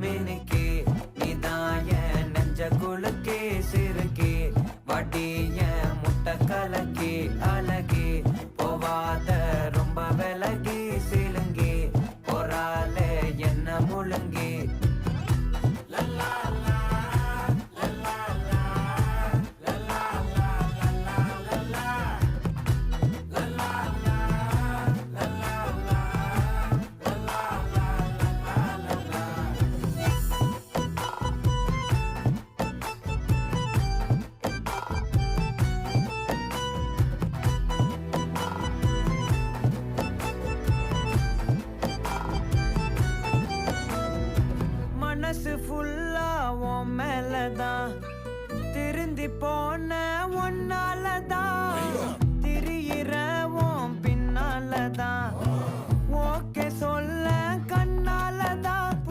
மினுக்கே நீதான் என் நெஞ்ச குலுக்கே சிறுக்கே வடிய முட்டை கலக்கே அழகே போவாத ரொம்ப விலகி சிலுங்கி போறாலே என்ன முழுங்கி மனசு ஃபுல்லா உன் மேலதான் திருந்தி போன ஒன்னாலதான் திரியிற உன் பின்னாலதான் ஓகே சொல்